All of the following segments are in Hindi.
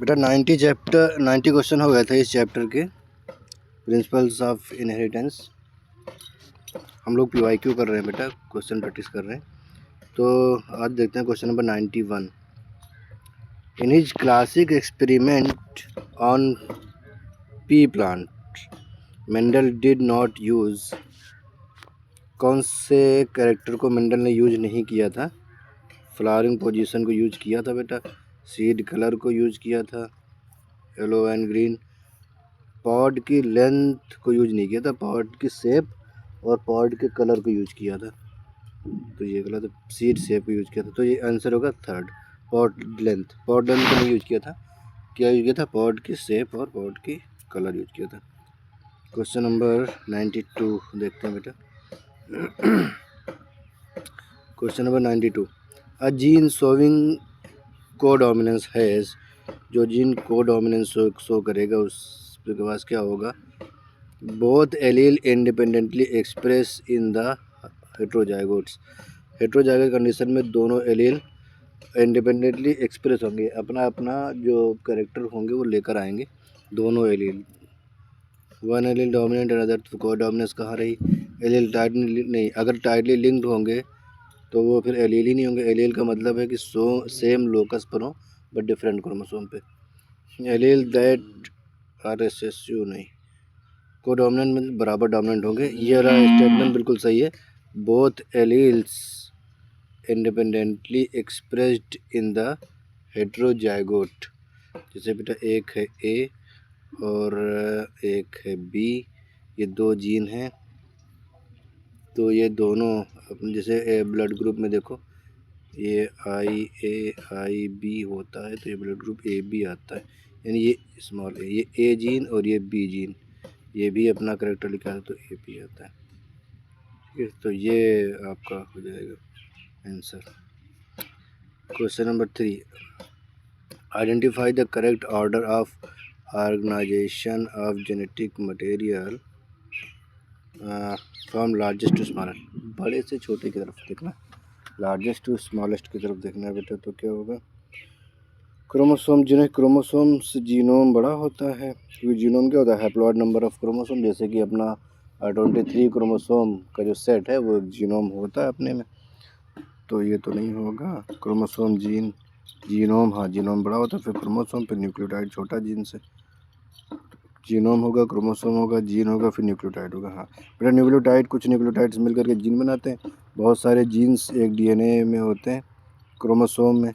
बेटा 90 क्वेश्चन हो गए थे इस चैप्टर के, प्रिंसिपल्स ऑफ इनहेरिटेंस। हम लोग PYQ कर रहे हैं बेटा, क्वेश्चन प्रैक्टिस कर रहे हैं। तो आज देखते हैं question number 91। In his classic experiment on P plant Mendel did not use, कौन से कैरेक्टर को मेंडल ने यूज नहीं किया था? फ्लावरिंग पोजीशन को यूज किया था बेटा, सीड कलर को यूज किया था, येलो एंड ग्रीन, पॉड की लेंथ को यूज नहीं किया था, पॉड की शेप और पॉड के कलर को यूज किया था। तो ये गलत है, सीड शेप को यूज किया था। तो ये आंसर होगा third, pod length. Pod length को नहीं यूज किया था, क्या यूज किया था? पॉड की शेप और पॉड की कलर यूज किया था। क्वेश्चन नंबर 92 देखते हैं बेटा। Question number 92, a gene showing codominance has, जो जीन कोडोमिनेंस शो करेगा उसके पास क्या होगा? Both allele independently express in the heterozygotes. Heterozygote condition में दोनों एलील इंडिपेंडेंटली एक्सप्रेस होंगे, अपना अपना जो कैरेक्टर होंगे वो लेकर आएंगे दोनों allele. One allele dominant another codominance कहाँ रही? एलील टाइटली नहीं, अगर टाइटली लिंक्ड होंगे तो वो फिर एलील ही नहीं होंगे। एलील का मतलब है कि सेम लोकस पर हो बट डिफरेंट क्रोमोसोम पे। एलील दैट RSSU नहीं, कोडोमिनेंट में बराबर डोमिनेंट होंगे। ये रहा स्टेटमेंट बिल्कुल सही है। Both alleles independently expressed in the heterozygote. जैसे बेटा एक है A और एक है B, ये दो जीन हैं, तो ये दोनों अपने जैसे ब्लड ग्रुप में देखो ये IA IB होता है, तो ये ब्लड ग्रुप AB आता है, यानी ये स्मॉल a, ये A जीन और ये B जीन, ये भी अपना करेक्टर लिखा है तो AB आता है। ठीक है, तो ये आपका हो जाएगा answer. Question number 3, identify the correct order of organisation of genetic material from largest to smallest. बड़े से छोटे की तरफ देखना, लार्जेस्ट टू स्मॉलेस्ट की तरफ देखना है बेटा। तो क्या होगा? क्रोमोसोम, जिन्हें क्रोमोसोम से जीनोम बड़ा होता है, क्योंकि जीनोम क्या होता है? Haploid number of chromosome. जैसे कि अपना 23 क्रोमोसोम का जो सेट है वो जीनोम होता है अपने में, तो ये तो नहीं होगा। क्रोमोसोम जीन जीनोम, हाँ जीनोम बड़ा होता है, फिर क्रोमोसोम, फिर न्यूक्लियोटाइड छोटा जीन से। जीनोम होगा, क्रोमोसोम होगा, जीन होगा, फिर न्यूक्लियोटाइड होगा। हाँ बेटा, न्यूक्लियोटाइड, कुछ न्यूक्लियोटाइड्स मिलकर के जीन बनाते हैं। बहुत सारे जीन्स एक DNA में होते हैं, क्रोमोसोम में,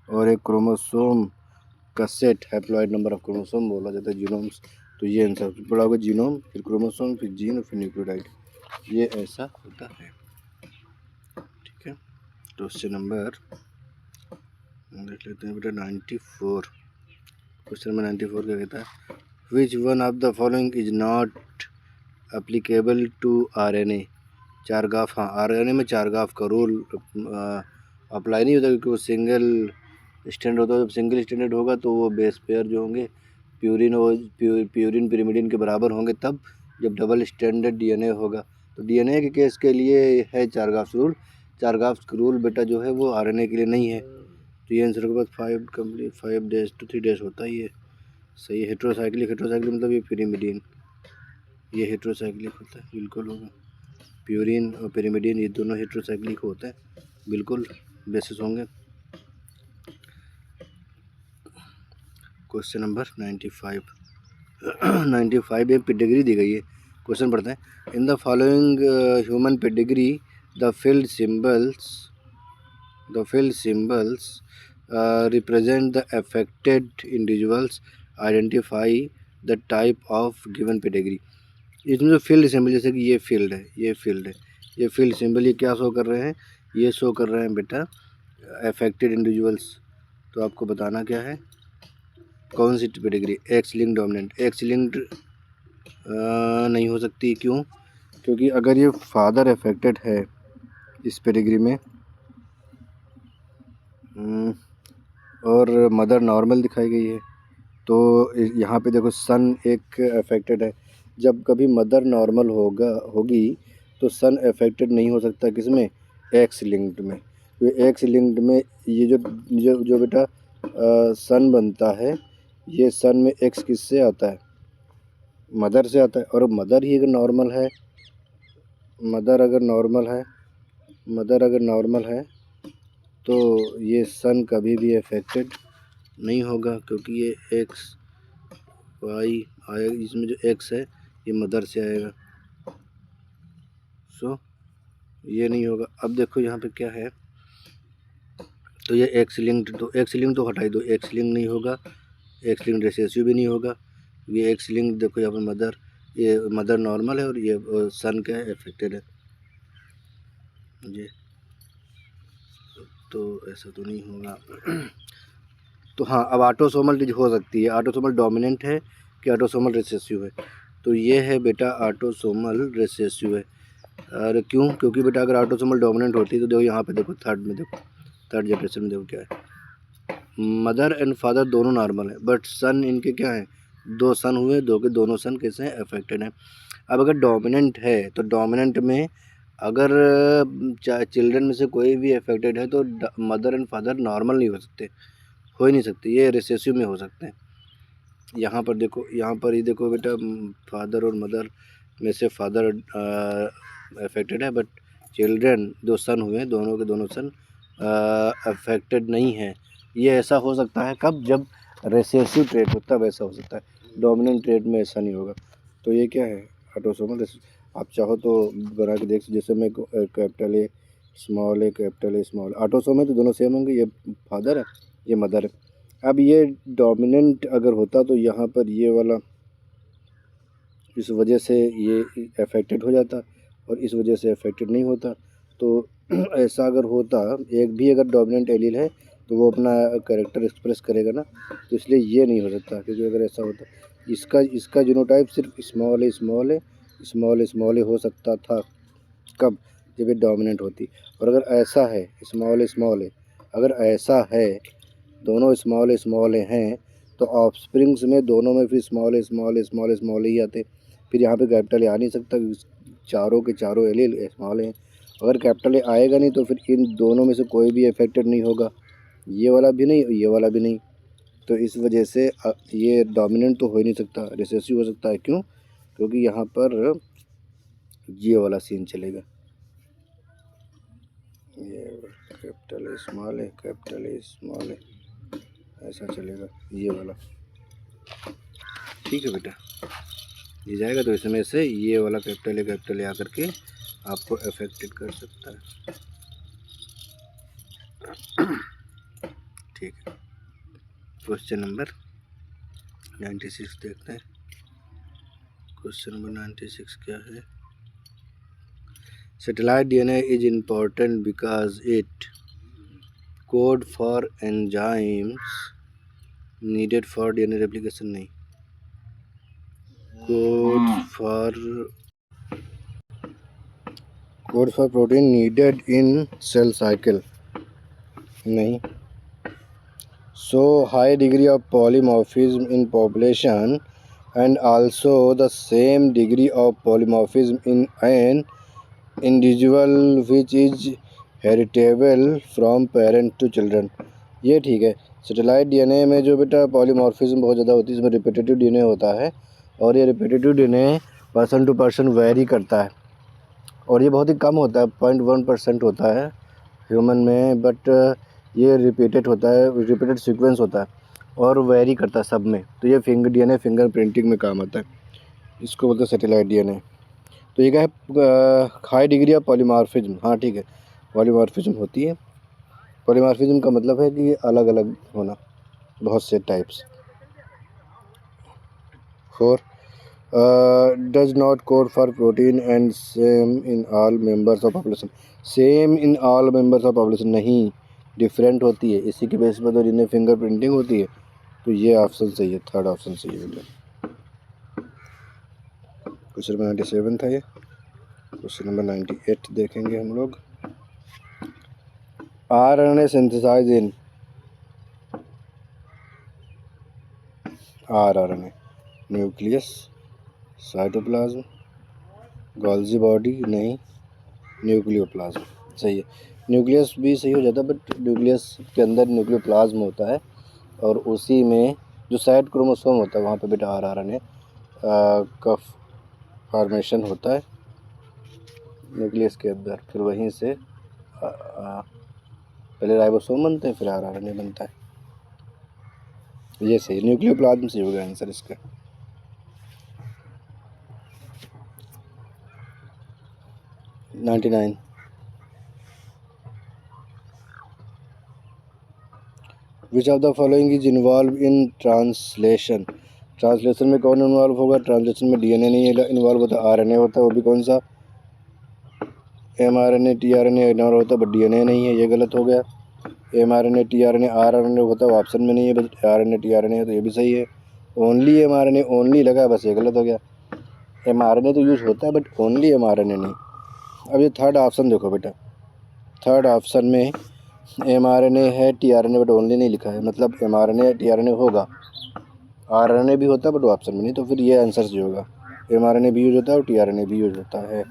और एक क्रोमोसोम का set haploid number of chromosome बोला जाता है जीनोम्स। तो ये आंसर बड़ा होगा, जीनोम, फिर क्रोमोसोम, फिर जीन और फिर न्यूक्लियोटाइड, ये ऐसा होता है। ठीक है, क्वेश्चन नंबर देख लेते हैं बेटा 94। क्वेश्चन नंबर 94 क्या कहता है? Which one of the following is not applicable to RNA? Chargaff, हाँ RNA में चारगाफ का रूल अप्लाई नहीं होता, क्योंकि वो सिंगल स्टैंडर्ड होता है। जब सिंगल स्टैंडर्ड होगा तो वो बेस पेयर जो होंगे प्यूरिन और प्यूरिन पिरिमिडिन के बराबर होंगे, तब जब डबल स्टैंडर्ड DNA होगा। तो DNA के केस के लिए है चारगाफ रूल। चारगाफ रूल बेटा जो है वो RNA के लिए नहीं है। तो ये आंसर के बाद 5 कंप्लीट 5 days to 3 days होता है, ये सही है। हेट्रोसाइक्लिक, हेट्रोसाइक्लिक मतलब ये पिरिमिडिन, ये हेट्रोसाइक्लिक होता है, बिल्कुल होगा। प्यूरिन और पिरिमिडिन ये दोनों हेट्रोसाइक्लिक होते हैं, बिल्कुल बेसिस होंगे। क्वेश्चन नंबर 95 95 एक पेडिग्री दी गई है। क्वेश्चन पढ़ते हैं, in the following human pedigree the field symbols represent the affected individuals, identify the type of given pedigree। इसमें जो फील्ड सिंबल, जैसे कि ये फील्ड है, ये फील्ड सिंबल, ये क्या शो कर रहे हैं? ये शो कर रहे हैं बेटा अफेक्टेड इंडिविजुअल्स। तो आपको बताना क्या है, कौन सी pedigree? X linked dominant. X linked नहीं हो सकती, क्यों? क्योंकि अगर ये फादर अफेक्टेड है इस पेडिग्री में और मदर नॉर्मल दिखाई गई है, तो यहाँ पे देखो सन एक अफेक्टेड है। जब कभी मदर नॉर्मल होगी तो सन अफेक्टेड नहीं हो सकता, किसमें? एक्स लिंक्ड में। तो एक्स लिंक्ड में ये जो जो जो बेटा सन बनता है, ये सन में एक्स किससे आता है, मदर से आता है। और मदर ही अगर नॉर्मल है, मदर अगर नॉर्मल है तो ये सन कभी भी अफेक्टेड नहीं होगा, क्योंकि ये एक्स वाई आएगा, इसमें जो एक्स है ये मदर से आएगा, सो ये नहीं होगा। अब देखो यहाँ पे क्या है, तो ये एक्स लिंक्ड, तो एक्स लिंक तो हटाई दो, एक्स लिंक नहीं होगा, एक्स लिंक रिसेसिव भी नहीं होगा। ये एक्स लिंक देखो यहाँ पर मदर, ये मदर नॉर्मल है और ये सन क्या है, अफेक्टेड है। ये तो ऐसा तो नहीं होगा। तो हाँ, अब ऑटोसोमल हो सकती है, ऑटोसोमल डोमिनेंट है कि ऑटोसोमल रिसेसिव है। तो ये है बेटा ऑटोसोमल रिसेसिव है। और क्यों, क्योंकि बेटा अगर ऑटोसोमल डोमिनेंट होती है तो देखो यहाँ पे देखो थर्ड में, देखो थर्ड जनरेशन में देखो क्या है, मदर एंड फादर दोनों नॉर्मल है, बट सन इनके क्या है, दो सन हुए, दो के दोनों सन कैसे हैं, अफेक्टेड हैं। अब अगर डोमिनेंट है तो डोमिनेंट में अगर चिल्ड्रन में से कोई भी अफेक्टेड है तो मदर एंड फादर नॉर्मल नहीं हो सकते, हो ही नहीं सकते, ये रिसेसिव में हो सकते हैं। यहाँ पर देखो, यहाँ पर ही देखो बेटा, फादर और मदर में से फादर अफेक्टेड है, बट चिल्ड्रन दो सन हुए, दोनों के दोनों सन अफेक्टेड नहीं है। ये ऐसा हो सकता है कब, जब रिसेसिव ट्रेट हो तब ऐसा हो सकता है, डोमिनेंट ट्रेट में ऐसा नहीं होगा। तो ये क्या है, ऑटोसोमल। आप चाहो तो बना के देख, जैसे मैं capital A small A, capital A small, autosomal तो दोनों सेम होंगे, ये फादर है ये मदर है। अब ये डोमिनेंट अगर होता तो यहाँ पर ये वाला इस वजह से ये अफेक्टेड हो जाता और इस वजह से अफेक्टेड नहीं होता। तो ऐसा अगर होता, एक भी अगर डोमिनेंट एलील है तो वो अपना कैरेक्टर एक्सप्रेस करेगा ना, तो इसलिए ये नहीं हो सकता, क्योंकि अगर ऐसा होता, इसका जीनोटाइप सिर्फ स्मॉल ए हो सकता था, कब, जब ये डोमिनेंट होती। और अगर ऐसा है स्मॉल ए, अगर ऐसा है दोनों स्मॉल ए हैं तो ऑफस्प्रिंग्स में दोनों में फिर स्मॉल ही आते, फिर यहाँ पे कैपिटल ए आ नहीं सकता, चारों के चारों एलील स्मॉल हैं। अगर कैपिटल ए आएगा नहीं तो फिर इन दोनों में से कोई भी अफेक्टेड नहीं होगा, ये वाला भी नहीं, ये वाला भी नहीं। तो इस वजह से ये डोमिनेंट तो हो ही नहीं सकता, रिसेसिव हो सकता है। क्यों, क्योंकि यहाँ पर ये वाला सीन चलेगा, ये कैपिटल ए स्मॉल ए ऐसा चलेगा, ये वाला। ठीक है बेटा, ये जाएगा तो इसमें से ये वाला कैपिटल ए आकर के आपको अफेक्टेड कर सकता है। ठीक है, क्वेश्चन नंबर 96 देखते हैं। क्वेश्चन नंबर 96 क्या है, satellite DNA is important because it code for enzymes needed for DNA replication, नहीं, code for protein needed in cell cycle, नहीं। So high degree of polymorphism in population and also the same degree of polymorphism in an individual which is heritable from parent to children। ये ठीक है। सैटेलाइट डीएनए में जो बेटा पॉलीमॉर्फिज्म बहुत ज़्यादा होती है, इसमें रिपीटेटिव डीएनए होता है और ये repetitive DNA person to person vary करता है और ये बहुत ही कम होता है, 0.1% होता है ह्यूमन में, बट ये रिपीटेड होता है, रिपीटेड सीक्वेंस होता है और वेरी करता है सब में। तो ये डीएनए फिंगर प्रिंटिंग में काम आता है, इसको बोलते हैं सैटेलाइट डीएनए। तो ये क्या है, हाई डिग्री ऑफ पॉलीमॉर्फिज्म, हाँ ठीक है, पॉलीमॉर्फिज्म होती है। पॉलीमॉर्फिज्म का मतलब है कि अलग अलग होना, बहुत से types. 4 does not code for protein and same in all members of population, same in all members of population नहीं, डिफरेंट होती है, इसी के बेस पर तो डीएनए फिंगर प्रिंटिंग होती है। तो ये ऑप्शन सही है, थर्ड ऑप्शन सही है बेटा। क्वेश्चन नंबर 97 था ये। क्वेश्चन नंबर 98 देखेंगे हम लोग। RNA synthesise in RNA nucleus, cytoplasm, Golgi body, नहीं, न्यूक्लियोप्लाज्म सही है। न्यूक्लियस भी सही हो जाता है, बट न्यूक्लियस के अंदर न्यूक्लियोप्लाज्म होता है और उसी में जो साइड क्रोमोसोम होता है वहाँ पे बेटा RNA का फॉर्मेशन होता है न्यूक्लियस के अंदर, फिर वहीं से पहले राइबोसोम बनते हैं फिर RNA बनता है। ये सही, न्यूक्लियोप्लाज्म से होगा आंसर इसका। 99। विच of the following is involve in translation. Translation में कौन इन्वॉल्व होगा? ट्रांसलेशन में DNA नहीं इन्वॉल्व होता, RNA होता है, वो भी कौन सा? mRNA tRNA इन्वॉल्व होता है बट DNA नहीं है, ये गलत हो गया। mRNA tRNA RNA होता है, वो ऑप्शन में नहीं है, बस RNA tRNA है, तो ये भी सही है। ओनली mRNA ओनली लगा है, बस ये गलत हो गया। mRNA तो यूज़ होता है बट ओनली mRNA नहीं। अब ये थर्ड ऑप्शन देखो बेटा, थर्ड ऑप्शन में mRNA है tRNA बट ओनली नहीं लिखा है, मतलब mRNA tRNA होगा, RNA भी होता है बट ऑप्शन में नहीं, तो फिर ये आंसर जो होगा mRNA भी यूज होता है और tRNA भी यूज होता है।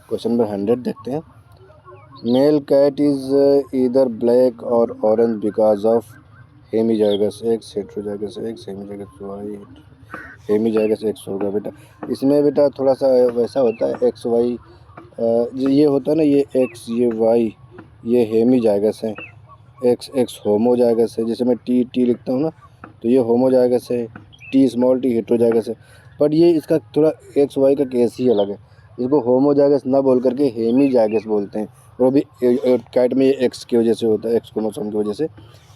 क्वेश्चन नंबर 100 देखते हैं। Male cat is either black और orange because of hemizygous X, heterozygous X, hemizygous Y, hemizygous X होगा बेटा। इसमें बेटा थोड़ा सा वैसा होता है, एक्स वाई ये होता है ना, ये एक्स ये वाई ये हेमीजाइगस है, एक्स एक्स होमोजाइगस है। जैसे मैं टी टी लिखता हूँ ना, तो ये होमोजाइगस है, टी स्मॉल टी हेट्रोजाइगस है। पर ये इसका थोड़ा एक्स वाई का केस ही अलग है, इसको होमोजाइगस ना बोल करके हेमीजाइगस बोलते हैं, और भी कैट में ये एक्स की वजह से होता है, एक्स क्रोमोसोम की वजह से।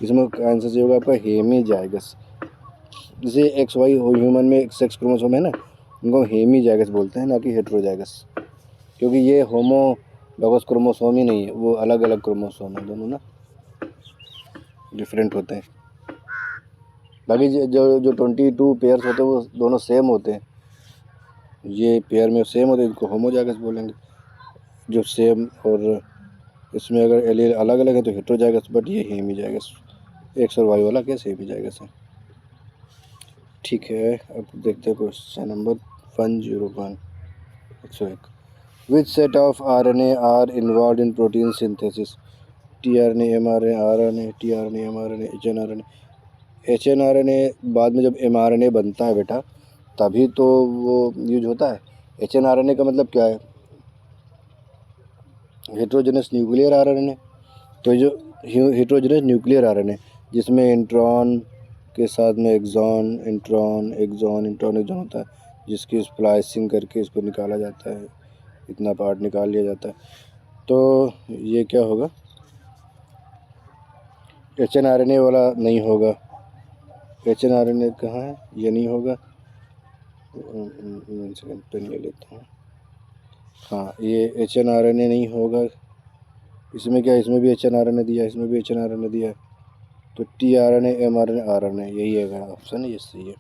इसमें आंसर से होगा आपका हेमीजाइगस। जैसे एक्स वाई ह्यूमन में सेक्स क्रोमोसोम है ना, उनको हेमीजाइगस बोलते हैं, ना कि हेट्रोजाइगस, क्योंकि ये होमोलॉगस क्रोमोसोम ही नहीं है, वो अलग अलग क्रोमोसोम है, दोनों ना डिफरेंट होते हैं। बाकी जो जो 22 पेयर्स होते हैं वो दोनों सेम होते हैं, ये पेयर में सेम होते हैं, इनको होमोजाइगस बोलेंगे। जो सेम और इसमें अगर एलील अलग अलग है तो हेट्रोजाइगस, बट ये हेमीजाइगस, एक्स और वाई वाला केस हेमीजाइगस है। ठीक है, अब देखते हैं question number 101, 101। Which set of RNA are involved in protein synthesis? tRNA mRNA RNA tRNA mRNA hnRNA। hnRNA बाद में जब mRNA बनता है बेटा तभी तो वो यूज होता है। hnRNA का मतलब क्या है? Heterogeneous nuclear RNA। तो जो हेट्रोजेनस न्यूक्लियर RNA जिसमें इंट्रॉन के साथ में exon intron exon intron exon होता है, जिसकी स्प्लाइसिंग करके इसको निकाला जाता है, इतना पार्ट निकाल लिया जाता है। तो ये क्या होगा? hnRNA वाला नहीं होगा, hnRNA कहाँ है? ये नहीं होगा, सेकेंड पेन ले लेता हूँ। हाँ, ये hnRNA नहीं होगा। इसमें क्या, इसमें भी hnRNA दिया है, इसमें भी hnRNA दिया है, तो tRNA mRNA RNA यही है ऑप्शन, ये सही है।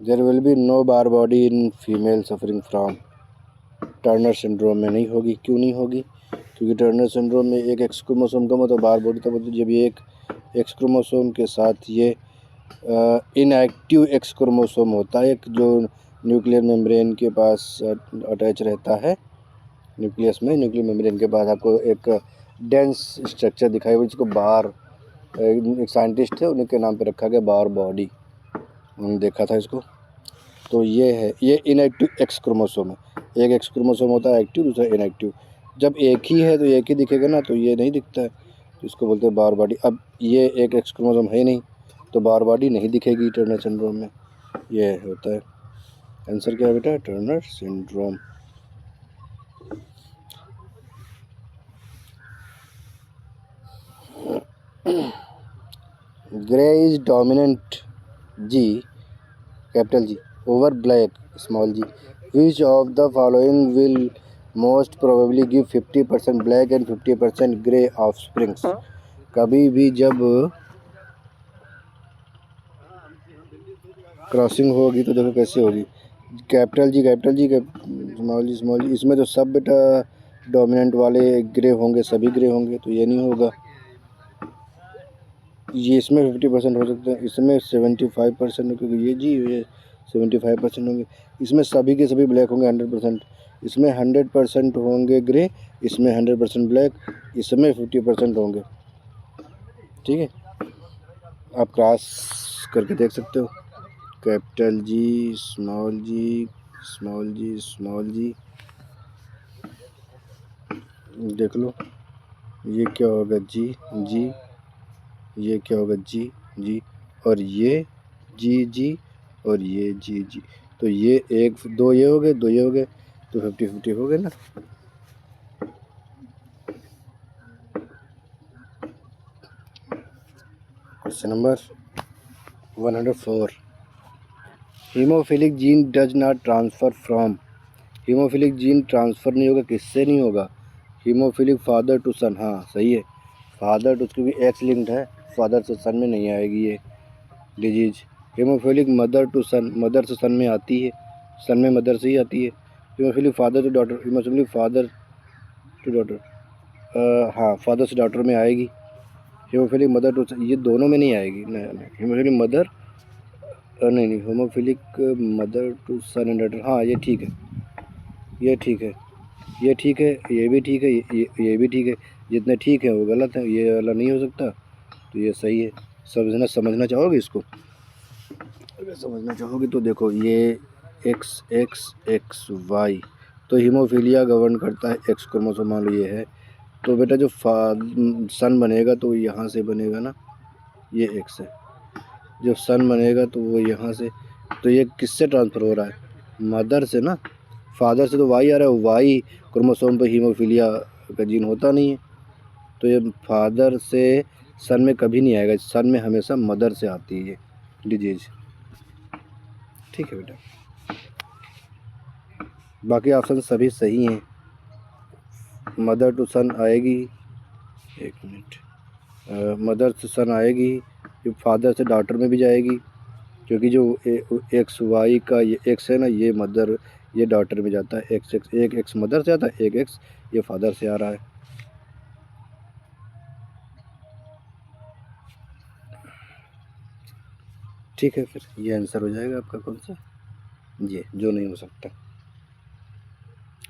There will be no Barr body in female suffering from Turner syndrome में नहीं होगी। क्यों नहीं होगी? क्योंकि टर्नर सिंड्रोम में एक एक्स क्रोमोसोम कम होता है, बार बॉडी तब होती है जब ये एक एक्स क्रोमोसोम के साथ ये इनएक्टिव एक्स क्रोमोसोम होता है, एक जो न्यूक्लियर मेम्ब्रेन के पास अटैच रहता है, न्यूक्लियस में न्यूक्लियर मेम्ब्रेन के पास आपको एक डेंस स्ट्रक्चर दिखाई हुई, जिसको बार, एक साइंटिस्ट थे उन्हीं के नाम पे रखा गया बार बॉडी, उन्होंने देखा था इसको। तो ये है, ये इनएक्टिव एक्स क्रोमोसोम है, एक एक्स क्रोमोसोम होता है एक्टिव, दूसरा इनएक्टिव। जब एक ही है तो एक ही दिखेगा ना, तो ये नहीं दिखता है, तो इसको बोलते हैं बार बॉडी। अब ये एक एक्स क्रोमोसोम है ही नहीं, तो बार बॉडी नहीं दिखेगी टर्नर सिंड्रोम में, ये होता है। आंसर क्या है बेटा? Turner syndrome. Grey is dominant G, capital G, over black, small g। Which of the following will most probably give 50% black and 50% grey of springs. कभी भी जब क्रॉसिंग होगी तो देखो कैसे होगी, कैपिटल जी स्मॉल जी, इसमें तो सब बेटा डोमिनेंट वाले ग्रे होंगे, सभी ग्रे होंगे, तो ये नहीं होगा। ये इसमें 50% हो सकते हैं, इसमें 75% क्योंकि ये जी ये 75% होंगे। इसमें सभी के सभी ब्लैक होंगे 100%, इसमें 100% होंगे ग्रे, इसमें 100% ब्लैक, इसमें 50% होंगे। ठीक है, आप क्रॉस करके देख सकते हो, कैपिटल जी, स्मॉल जी, स्मॉल जी, स्मॉल जी, देख लो। ये क्या होगा जी, जी, ये क्या होगा जी, जी, और ये जी, जी, और ये जी, जी। तो ये एक दो ये हो गए, दो ये हो गए, तो 50-50 हो गए ना। Question number 104, haemophilic gene does not transfer from, haemophilic gene transfer नहीं होगा, किससे नहीं होगा, हीमोफिलिक फादर टू सन, हाँ सही है, फादर टू, क्योंकि एक्स लिंक्ड है, फादर से सन में नहीं आएगी ये disease. Haemophilic mother to son, mother से सन में आती है, सन में मदर से ही आती है। Haemophilic father to daughter, haemophilic father to daughter, हाँ फादर से डॉटर में आएगी। हीमोफिलिक मदर टू, ये दोनों में नहीं आएगी, नहीं, हीमोफिलिक मदर, नहीं नहीं, haemophilic mother to son and daughter, हाँ ये ठीक है, ये ठीक है, ये ठीक है, ये भी ठीक है, ये भी ठीक है। जितने ठीक है वो गलत है, ये वाला नहीं हो सकता, तो ये सही है। समझना चाहोगे इसको, अगर समझना चाहोगे तो देखो, ये एक्स एक्स एक्स वाई, तो हीमोफीलिया गवर्न करता है एक्स क्रोमोसोम, मान लो ये है, तो बेटा जो सन बनेगा तो यहाँ से बनेगा ना, ये एक्स है, जब सन बनेगा तो वो यहाँ से, तो ये किससे ट्रांसफ़र हो रहा है, मदर से ना, फादर से तो वाई आ रहा है, वाई क्रोमोसोम पे हीमोफीलिया का जीन होता नहीं है, तो ये फादर से सन में कभी नहीं आएगा, सन में हमेशा मदर से आती है ये डिजीज। ठीक है बेटा, बाकी ऑप्शन सभी सही हैं, मदर टू सन आएगी, एक मिनट, मदर से सन आएगी, ये फादर से डॉटर में भी जाएगी, क्योंकि जो एक्स वाई का ये एक्स है ना, ये मदर, ये डॉटर में जाता है, एक्स एक्स, एक एक्स मदर से आता है, एक एक्स ये फादर से आ रहा है। ठीक है, फिर ये आंसर हो जाएगा आपका कौन सा, ये जो नहीं हो सकता।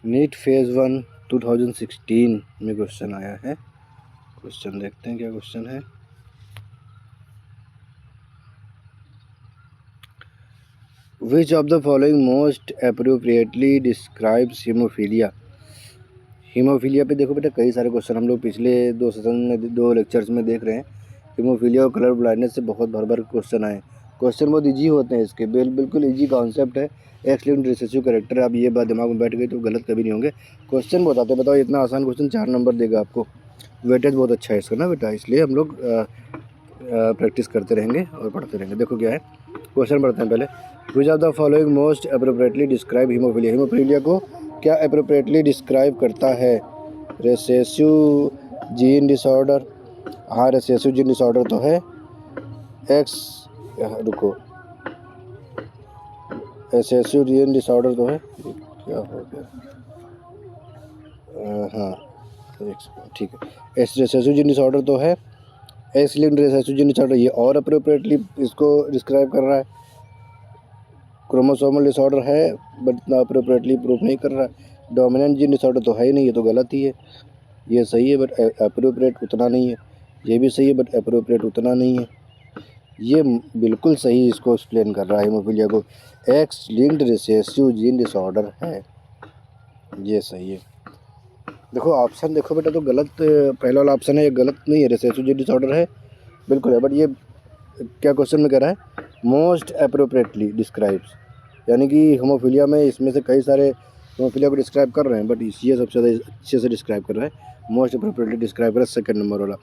नीट फेज़ 1 2016 में क्वेश्चन आया है, क्वेश्चन देखते हैं क्या क्वेश्चन है। विच of the following most appropriately describes haemophilia, haemophilia पे देखो बेटा कई सारे क्वेश्चन हम लोग पिछले 2 सेशन में, 2 लेक्चर्स में देख रहे हैं, हीमोफीलिया और कलर ब्लाइंडनेस से बहुत भर भर क्वेश्चन आए, क्वेश्चन बहुत ईजी होते हैं इसके, बिल्कुल ईजी कॉन्सेप्ट है, एक्स लिंक्ड रिसेसिव कैरेक्टर, अब ये बात दिमाग में बैठ गई तो गलत कभी नहीं होंगे। क्वेश्चन बताते बताओ, इतना आसान क्वेश्चन 4 नंबर देगा आपको, वेटेज बहुत अच्छा है इसका ना बेटा, इसलिए हम लोग प्रैक्टिस करते रहेंगे और पढ़ते रहेंगे। देखो क्या है, क्वेश्चन पढ़ते हैं पहले, विच of the following most appropriately describe haemophilia, haemophilia को क्या अप्रोप्रिएटली डिस्क्राइब करता है, रिसेसिव जीन डिसऑर्डर, हाँ रिसेसिव जीन डिसऑर्डर तो है, एक्स, रुको, रिसेसिव जीन डिसऑर्डर तो है, क्या हो गया, हाँ ठीक है, एस रिसेसिव जीन डिसऑर्डर तो है, x linked recessive gene disorder ये और अप्रोप्रिएटली इसको डिस्क्राइब कर रहा है, क्रोमोसोमल डिसऑर्डर है बट इतना अप्रोप्रिएटली प्रूफ नहीं कर रहा है, डोमिनेंट जीन डिसऑर्डर तो है ही नहीं, ये तो गलत ही है, ये सही है बट अप्रोप्रिएट उतना नहीं है, ये भी सही है बट अप्रोप्रिएट उतना नहीं है, ये बिल्कुल सही इसको एक्सप्लेन कर रहा है हीमोफीलिया को, x linked recessive gene disorder है, ये सही है। देखो ऑप्शन देखो बेटा, तो गलत पहला वाला ऑप्शन है ये गलत नहीं है, रिसेसिव जीन डिसऑर्डर है बिल्कुल है, बट ये क्या क्वेश्चन में कह रहा है, मोस्ट अप्रोप्रिएटली डिस्क्राइब्स, यानी कि होमोफीलिया में इसमें से कई सारे होमोफीलिया को डिस्क्राइब कर रहे हैं, बट ये सबसे ज़्यादा अच्छे से डिस्क्राइब कर रहा है, मोस्ट अप्रोप्रिएटली डिस्क्राइब कर रहा है सेकंड नंबर वाला,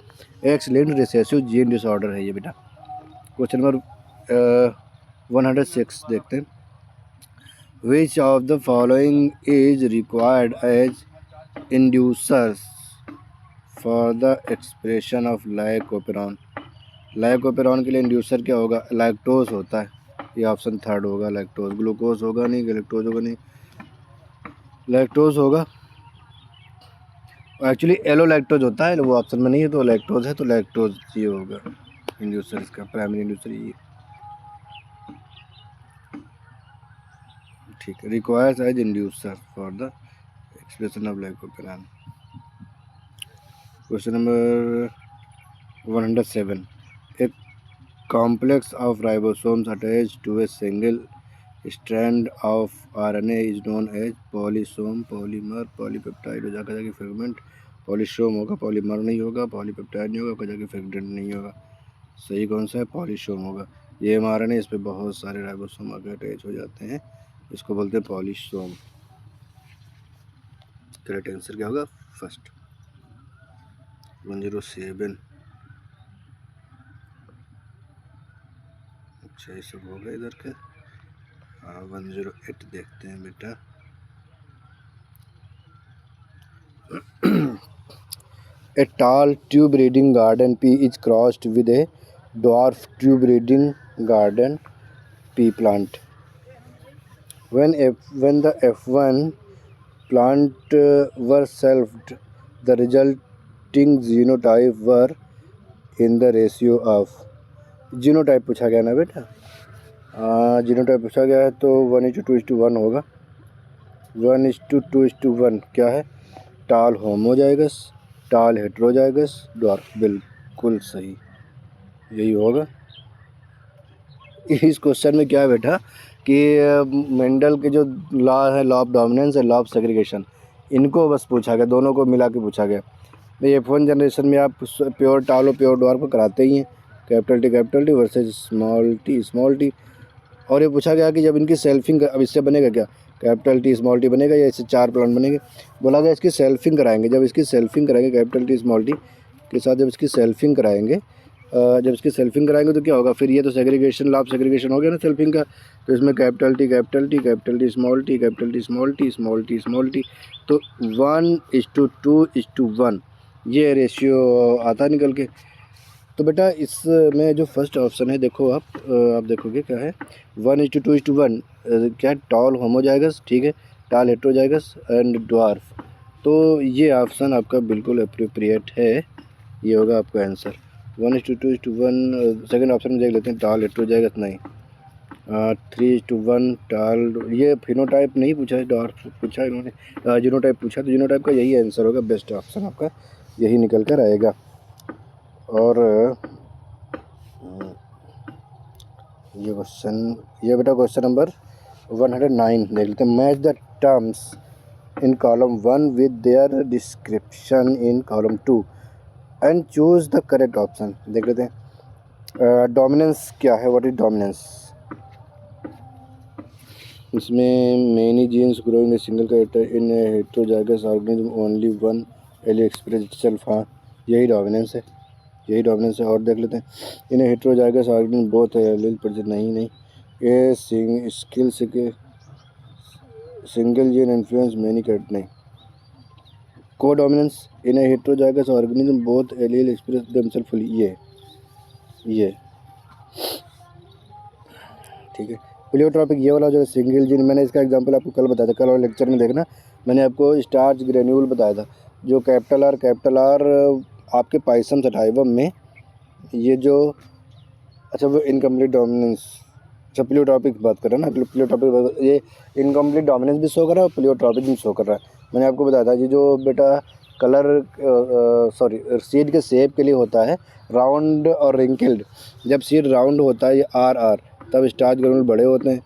X linked recessive gene disorder है ये बेटा। क्वेश्चन नंबर 106 देखते हैं, which of the following is required as inducers for the expression of lac operon, lac operon के लिए इंड्यूसर क्या होगा, लैक्टोज होता है, ये ऑप्शन थर्ड होगा, लैक्टोज, ग्लूकोज होगा नहीं, गैलेक्टोज होगा नहीं, लैक्टोज होगा, एक्चुअली एलो लैक्टोज होता है, वो ऑप्शन में नहीं है तो लैक्टोज है, तो लैक्टोज ये होगा इंड्यूसर, इसका प्राइमरी इंड्यूसर ये, ठीक है, requires as inducer for the expression of lac operon. Question number 107, एक complex of ribosomes attached to a single strand of RNA is known as polysome, polymer, polypeptide हो जाकर जाके फ्रेगमेंट, पॉलीसोम होगा, पॉलीमर नहीं होगा, पॉलीपेप्टाइड नहीं होगा, जाके फ्रेगमेंट नहीं होगा। सही कौन सा है? पॉलीसोम होगा। ये mRNA, इस पे बहुत सारे राइबोसोम आकर अटैच हो जाते हैं, इसको बोलते हैं पॉलीसोम। करेक्ट आंसर क्या होगा? फर्स्ट 107। अच्छा ये सब हो गया इधर के। 108 देखते हैं बेटा। A tall tube breeding garden P is crossed with a dwarf tube breeding garden P plant. When the F1 plant were selved, the resulting genotype were in the ratio of, genotype पूछा गया ना बेटा, जीनोटाइप पूछा गया है तो 1:2:1 होगा। 1:2:1 क्या है? टाल होमोजाइगस, टाल हेट्रोजाइगस, ड्वार्फ। बिल्कुल सही, यही होगा। इस क्वेश्चन में क्या है बेटा कि मेंडल के जो लॉ है, लॉ ऑफ डोमिनेंस है, लॉ ऑफ सेग्रीगेशन, इनको बस पूछा गया, दोनों को मिला के पूछा गया। भाई F1 जनरेशन में आप प्योर टाल और प्योर ड्वार्फ को कराते ही हैं, capital T versus small T. और ये पूछा गया कि जब इनकी सेल्फिंग, अब इससे बनेगा क्या? कैपिटल टी स्मॉल टी बनेगा या इससे 4 प्लांट बनेंगे? बोला गया इसकी सेल्फिंग कराएंगे। जब इसकी सेल्फिंग कराएंगे कैपिटल टी स्मॉल टी के साथ, जब इसकी सेल्फिंग कराएंगे, तो क्या होगा फिर? ये तो सेग्रीगेशन, लॉ ऑफ सेग्रीगेशन हो गया ना सेल्फिंग का। तो इसमें capital T small T, capital T small T, small T, तो 1:2:1 ये रेशियो आता निकल के। तो बेटा इसमें जो फर्स्ट ऑप्शन है, देखो आप देखोगे क्या है, 1:2:1 क्या? टॉल होमोजाइगस, ठीक है, टाल हेट्रोजाइगस एंड ड्वार्फ। तो ये ऑप्शन आपका बिल्कुल अप्रोप्रिएट है, ये होगा आपका आंसर 1:2:1। सेकंड ऑप्शन में देख लेते हैं, टाल हेट्रोजाइगस नहीं, 3:1 टाल। ये फिनोटाइप नहीं पूछा है, ड्वार्फ पूछा है इन्होंने, जीनोटाइप पूछा, तो जीनोटाइप का यही आंसर होगा, बेस्ट ऑप्शन आपका यही निकल कर आएगा। और ये बेटा क्वेश्चन नंबर 109 देख लेते हैं। Match the terms in column 1 with their description in column 2 and choose the correct option. देख लेते हैं डोमिनेंस क्या है, व्हाट इज डोमिनेंस। इसमें many genes growing a single character in a heterozygous organism only one allele express itself. हाँ यही डोमिनेंस है, यही डोमिनेंस है। और देख लेते हैं, in heterozygous organism both allele present, नहीं ये स्किल से single gene influence many character, नहीं। Codominance in heterozygous organism both allele express themselves fully, ये ठीक है। प्लियोट्रॉपिक ये वाला जो सिंगल जीन, मैंने इसका एग्जांपल आपको कल बताया था, कल और लेक्चर में देखना, मैंने आपको स्टार्च ग्रेन्यूल बताया था। जो कैपिटल आर आपके पाइसम सटाइवम में, ये जो, अच्छा वो इनकम्प्लीट डोमिनेंस, अच्छा प्लियोट्रॉपिक बात कर रहा है ना, प्लियोट्रॉपिक ये इनकम्प्लीट डोमिनेंस भी शो कर रहा है और प्लियोट्रॉपिक भी शो कर रहा है। मैंने आपको बताया था, ये जो बेटा कलर सीड के शेप के लिए होता है राउंड और रिंकल्ड। जब सीड राउंड होता है ये आर तब स्टार्च ग्रेन्यूल बड़े होते हैं,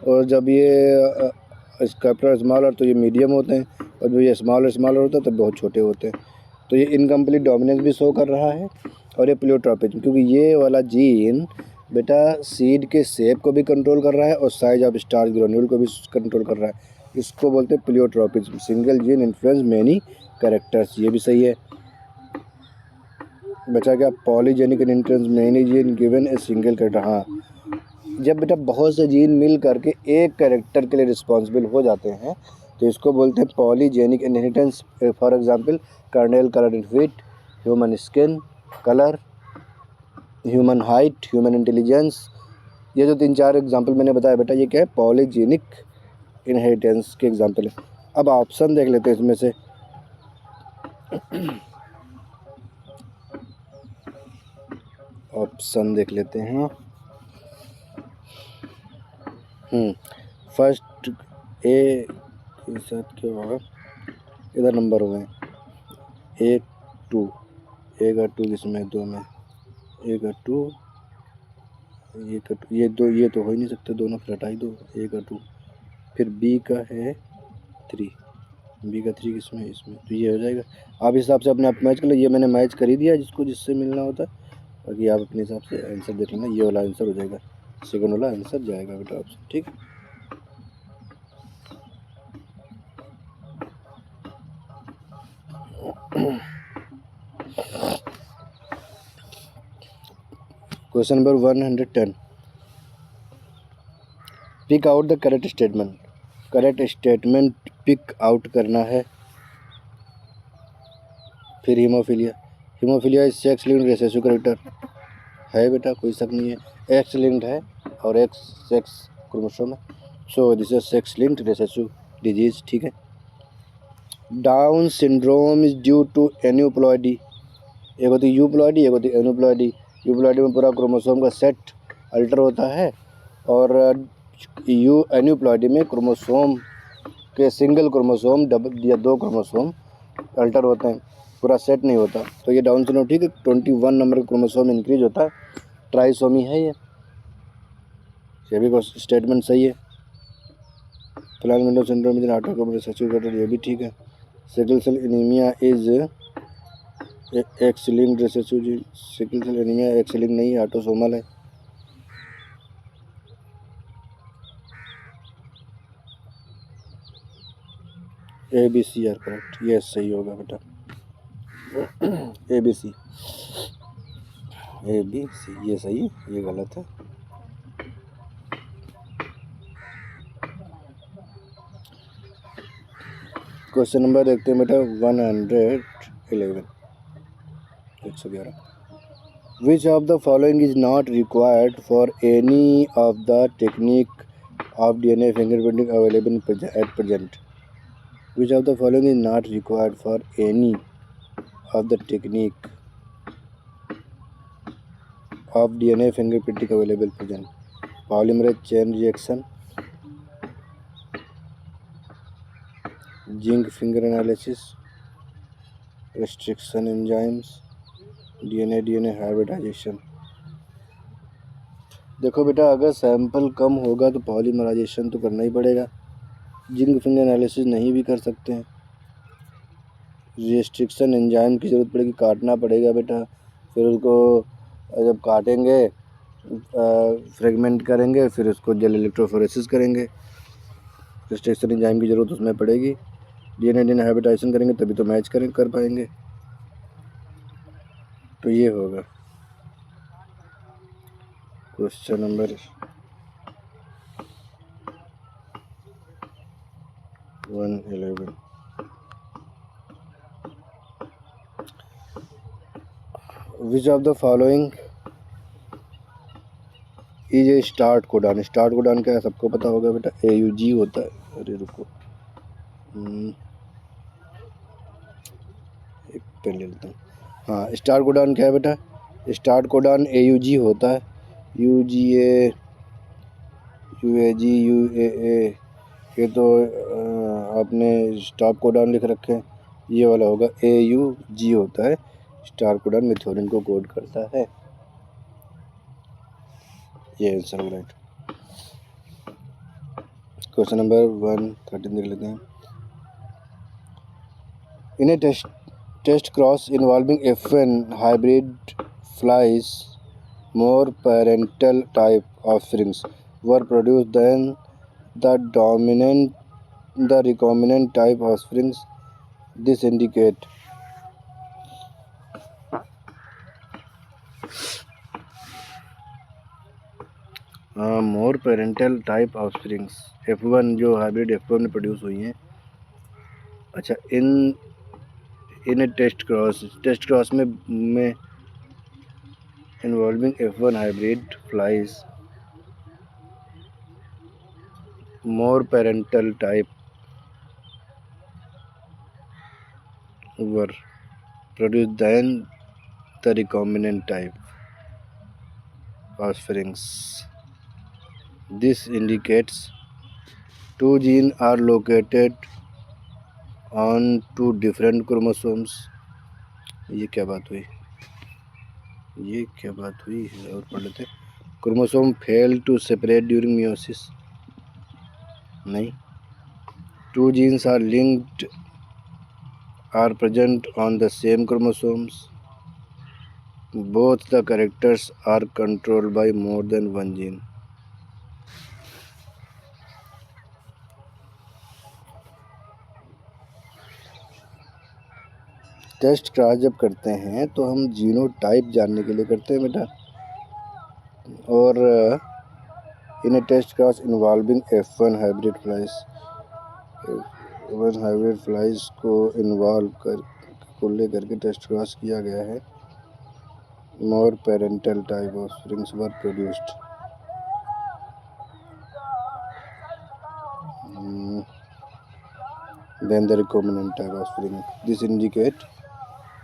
और जब ये कैपिटल स्मॉल तो ये मीडियम होते हैं, और जब ये स्मॉल होता है तब बहुत छोटे होते हैं। तो ये इनकम्प्लीट डोमिनेंस भी शो कर रहा है और ये प्लियोट्रॉपिक, क्योंकि ये वाला जीन बेटा सीड के शेप को भी कंट्रोल कर रहा है और साइज ऑफ स्टार्च ग्रेन्यूल को भी कंट्रोल कर रहा है। इसको बोलते हैं pleiotropism, single gene influence many characters, ये भी सही है। बचा क्या? Polygenic influence many gene given a single character. हाँ, जब बेटा बहुत से जीन मिल करके एक कैरेक्टर के लिए रिस्पॉन्सिबल हो जाते हैं तो इसको बोलते हैं polygenic inheritance. For example Cornell colour in wheat, human skin colour, human height, human intelligence, ये जो 3-4 एग्जांपल मैंने बताया बेटा, ये क्या है? पॉलीजेनिक इनहेरिटेंस के एग्जांपल है। अब ऑप्शन देख लेते हैं इसमें से। ऑप्शन देख लेते हैं। फर्स्ट ए के साथ क्या होगा, इधर नंबर हुए 1 2, 1 और 2 किसमें? 2 में 1 और 2 ये तो हो ही नहीं सकते दोनों, फिर हटा ही दो, ए का 2, फिर बी का है 3, बी का 3 किसमें, इसमें, तो ये हो जाएगा। आप हिसाब से अपने आप मैच कर लो, ये मैंने मैच कर ही दिया जिसको जिससे मिलना होता है, बाकी आप अपने हिसाब से आंसर देख लेना, ये वाला आंसर हो जाएगा, सेकंड वाला आंसर जाएगा बेटा ऑप्शन, ठीक है। Question number 110, pick out the correct statement. Correct statement pick out करना है। फिर haemophilia, haemophilia is sex linked recessive character है बेटा, कोई शक नहीं है, एक्स लिंक्ड है और एक्स सेक्स क्रोमोसोम है, so this is sex linked recessive disease, ठीक है। Down syndrome is due to aneuploidy, एक होती है यूप्लॉयडी, एक होती है एन्यूप्लॉयडी। यूप्लॉयडी में पूरा क्रोमोसोम का सेट अल्टर होता है, और एन्यूप्लॉयडी में क्रोमोसोम के सिंगल क्रोमोसोम डबल या 2 क्रोमोसोम अल्टर होते हैं, पूरा सेट नहीं होता। तो ये डाउन सिंड्रोम, ठीक है, 21 नंबर का क्रोमोसोम इंक्रीज होता है, ट्राइसोमी है ये भी स्टेटमेंट सही है। फ्लैन विंडो सिंड्रोम इज ऑटोसोमल रिसेसिव, ये भी ठीक है। Sickle cell anaemia is X linked recessive, sickle cell anaemia X linked नहीं, ऑटोसोमल है। A B C are correct, ये सही होगा बेटा, ए बी सी ये सही है, ये गलत है। क्वेश्चन नंबर देखते हैं बेटा 111, 111, which of the following is not required for any of the technique of DNA fingerprinting available at present. Which of the following is not required for any of the technique of DNA fingerprinting available present. Polymerase chain reaction, zinc finger analysis, restriction enzymes, DNA hybridisation. देखो बेटा, अगर सैंपल कम होगा तो पॉलीमराइजेशन तो करना ही पड़ेगा, जिंक फिंगर एनालिसिस नहीं भी कर सकते हैं, रिस्ट्रिक्शन एंजाइम की ज़रूरत पड़ेगी, काटना पड़ेगा बेटा, फिर उसको जब काटेंगे फ्रेगमेंट करेंगे, फिर उसको जेल इलेक्ट्रोफोरेसिस करेंगे, रिस्ट्रिक्शन एंजाइम की ज़रूरत उसमें पड़ेगी। DNA हाइब्रिडाइजेशन करेंगे तभी तो मैच कर पाएंगे, तो ये होगा question number 111। Which of the following is a start codon. Start codon क्या है, सबको पता होगा बेटा, AUG होता है। अरे रुको, एक पेन ले लेता हूँ। हाँ, स्टार्ट कोडान क्या है बेटा, स्टार्ट कोडान AUG होता है, UGA, UAG, UAA, ये तो आपने स्टॉप कोडान लिख रखे हैं, ये वाला होगा AUG होता है, स्टार्ट कोडान मिथ्योनिन को कोड करता है, ये आंसर हो राइट। क्वेश्चन नंबर 113 देख लेते हैं। In a test cross involving F1 hybrid flies, more parental type offsprings were produced than the recombinant type offsprings. This indicate more parental type offsprings, F1 जो हाइब्रिड F1 में प्रोड्यूस हुई हैं। अच्छा, इन टेस्ट क्रॉस में involving F1 hybrid flies, more parental type were produced than the recombinant type offsprings. This indicates 2 genes are located on 2 different chromosomes. ये क्या बात हुई है, और पढ़ लेते। Chromosome fail to separate during meiosis, नहीं। Two genes are linked are present on the same chromosomes, both the characters are controlled by more than one gene. Test cross जब करते हैं तो हम जीनोटाइप जानने के लिए करते हैं बेटा, और in test cross involving F1 hybrid flies, F1 hybrid flies को लेकर के टेस्ट क्रॉस किया गया है। More parental type offsprings were produced than the recombinant type offspring. This indicate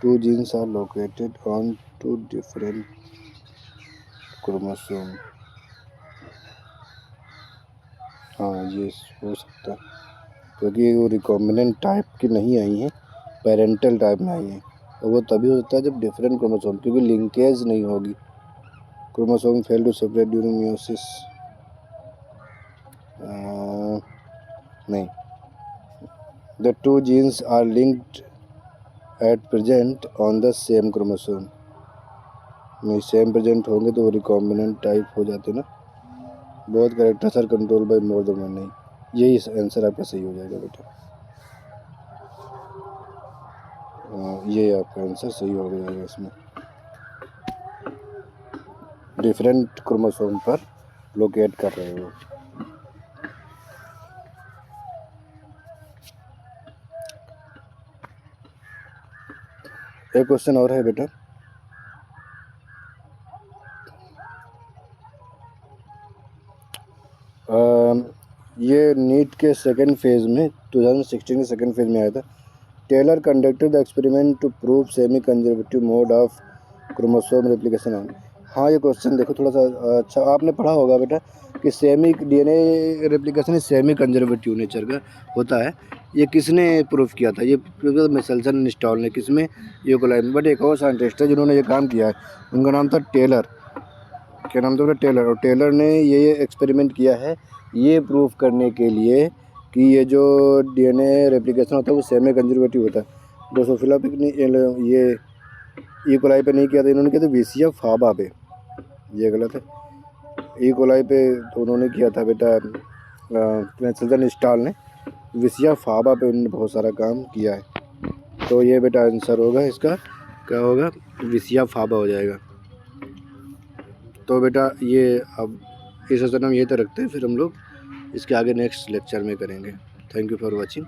two genes are located on two different chromosome. हाँ, ये हो सकता है क्योंकि वो रिकॉम्बिनेंट टाइप की नहीं आई हैं, पेरेंटल टाइप में आई हैं, और वो तभी हो सकता है जब डिफरेंट क्रोमोसोम, क्योंकि लिंकेज नहीं होगी। Chromosome fail to separate during meiosis, नहीं। The two genes are linked at present on the same chromosome. नहीं, सेम प्रेजेंट होंगे तो वो रिकॉम्बिनेंट टाइप हो जाते ना। बहुत characters are control by more than one, नहीं। यही आंसर आपका सही हो जाएगा बेटा। ये आपका आंसर सही हो जाएगा। इसमें डिफरेंट क्रोमोसोम पर लोकेट कर रहे हो। एक क्वेश्चन और है बेटा, ये नीट के सेकंड फेज़ में 2016 के सेकंड फेज़ में आया था। Taylor conducted the experiment to prove semi conservative mode of chromosome replication on. हाँ, ये क्वेश्चन देखो थोड़ा सा अच्छा, आपने पढ़ा होगा बेटा कि semi DNA replication semi conservative nature का होता है। ये किसने प्रूफ किया था? ये मिशेल्सन निस्टॉल ने। किसमें? यूकोलाई में। बट एक और साइंटिस्ट है जिन्होंने ये काम किया है, उनका नाम था टेलर। क्या नाम था बेटा? टेलर। और टेलर ने ये एक्सपेरिमेंट किया है ये प्रूफ करने के लिए कि ये जो डीएनए रेप्लिकेशन होता है वो सेमी कंजर्वेटिव होता है। ड्रोसोफिला पे ये ईकोलाई पे नहीं किया था इन्होंने, किया था विसिया फाबा पे। ये गलत है। ईकोलाई पे तो उन्होंने किया था बेटा मिशेल्सन निस्टॉल ने। विसिया फाबा पे उन्होंने बहुत सारा काम किया है। तो ये बेटा आंसर होगा इसका, क्या होगा? विसिया फाबा हो जाएगा। तो बेटा ये अब इस सेशन हम ये तो रखते हैं, फिर हम लोग इसके आगे नेक्स्ट लेक्चर में करेंगे। Thank you for watching.